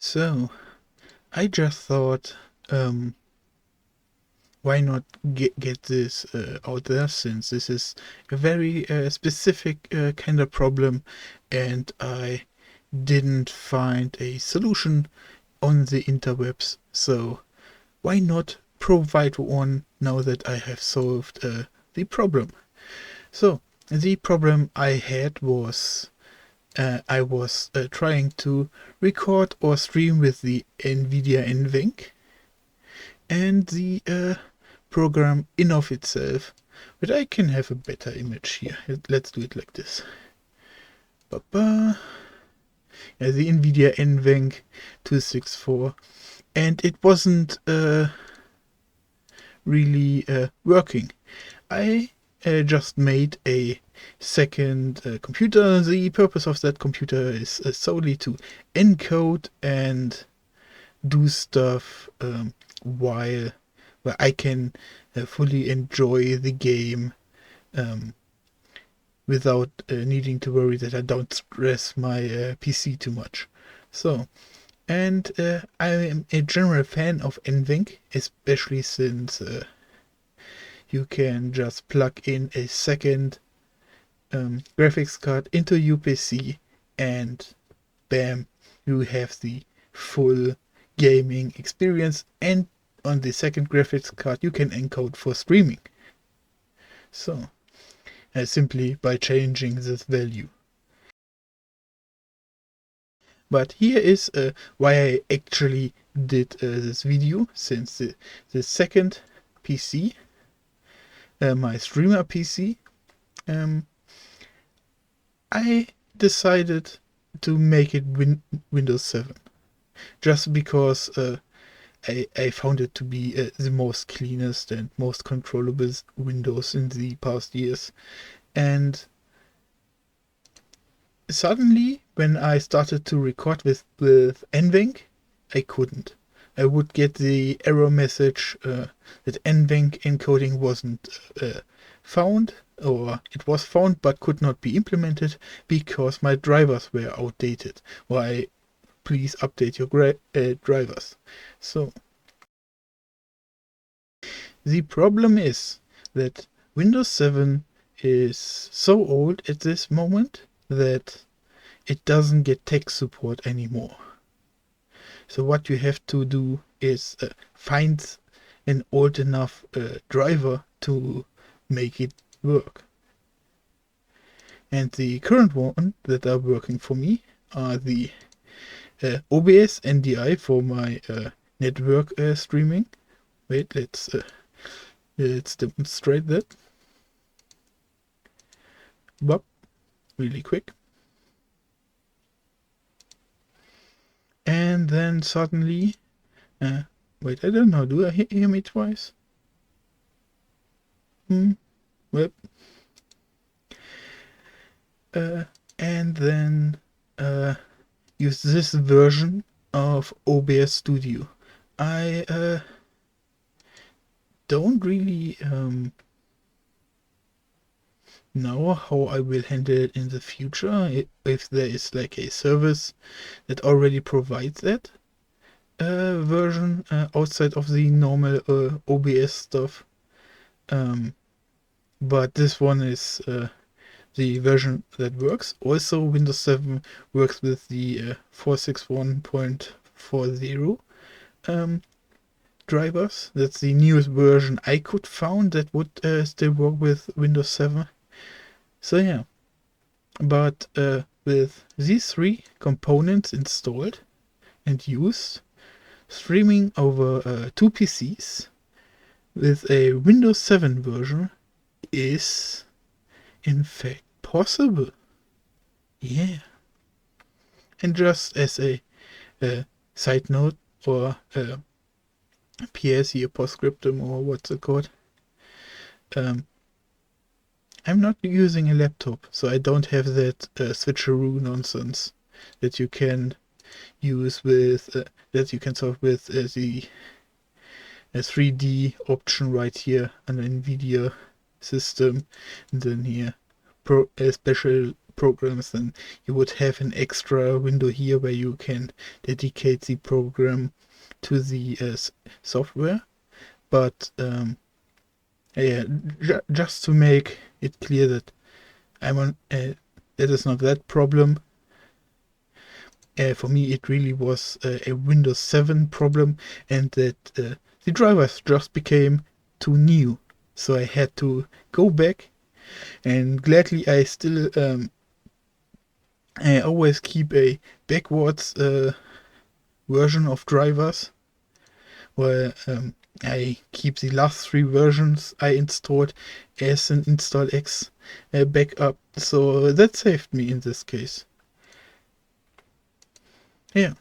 So, I just thought, why not get this out there, since this is a very specific kind of problem, and I didn't find a solution on the interwebs. So, why not provide one now that I have solved the problem? So, the problem I had was I was trying to record or stream with the Nvidea NVENC, and the program in of itself, but I can have a better image here. Let's do it like this. Yeah, the Nvidea NVENC 264, and it wasn't really working. I just made a second computer. The purpose of that computer is solely to encode and do stuff while where I can fully enjoy the game without needing to worry that I don't stress my PC too much. So, and I am a general fan of NVENC, especially since you can just plug in a second graphics card into your PC, and bam, you have the full gaming experience, and on the second graphics card you can encode for streaming. So, simply by changing this value. But here is why I actually did this video, since the second PC, my streamer PC, I decided to make it Windows 7. Just because I found it to be the most cleanest and most controllable Windows in the past years. And suddenly, when I started to record with NVENC, I couldn't. I would get the error message that NVENC encoding wasn't found, or it was found but could not be implemented because my drivers were outdated. Why, please update your drivers. So, the problem is that Windows 7 is so old at this moment that it doesn't get tech support anymore. So what you have to do is find an old enough driver to make it work. And the current one that are working for me are the OBS NDI for my network streaming. Wait, let's demonstrate that. Bop, really quick. And then suddenly, wait, I don't know, do I hear me twice? Well, and then use this version of OBS Studio. I don't really know how I will handle it in the future, if there is like a service that already provides that version outside of the normal OBS stuff. But this one is the version that works. Also, Windows 7 works with the 461.40 drivers. That's the newest version I could found that would still work with Windows 7. So yeah, but with these three components installed and used, streaming over two PCs with a Windows 7 version is in fact possible. Yeah. And just as a side note, or PS here, postscriptum, or what's it called, I'm not using a laptop, so I don't have that switcheroo nonsense that you can use with that you can solve with the 3D option right here on the Nvidea system, and then here special programs, then you would have an extra window here where you can dedicate the program to the software. But yeah, just to make it clear that I'm on, that is not that problem. For me, it really was a Windows 7 problem, and that the drivers just became too new. So I had to go back, and gladly I still I always keep a backwards version of drivers, where I keep the last 3 versions I installed as an install X backup. So that saved me in this case. Yeah.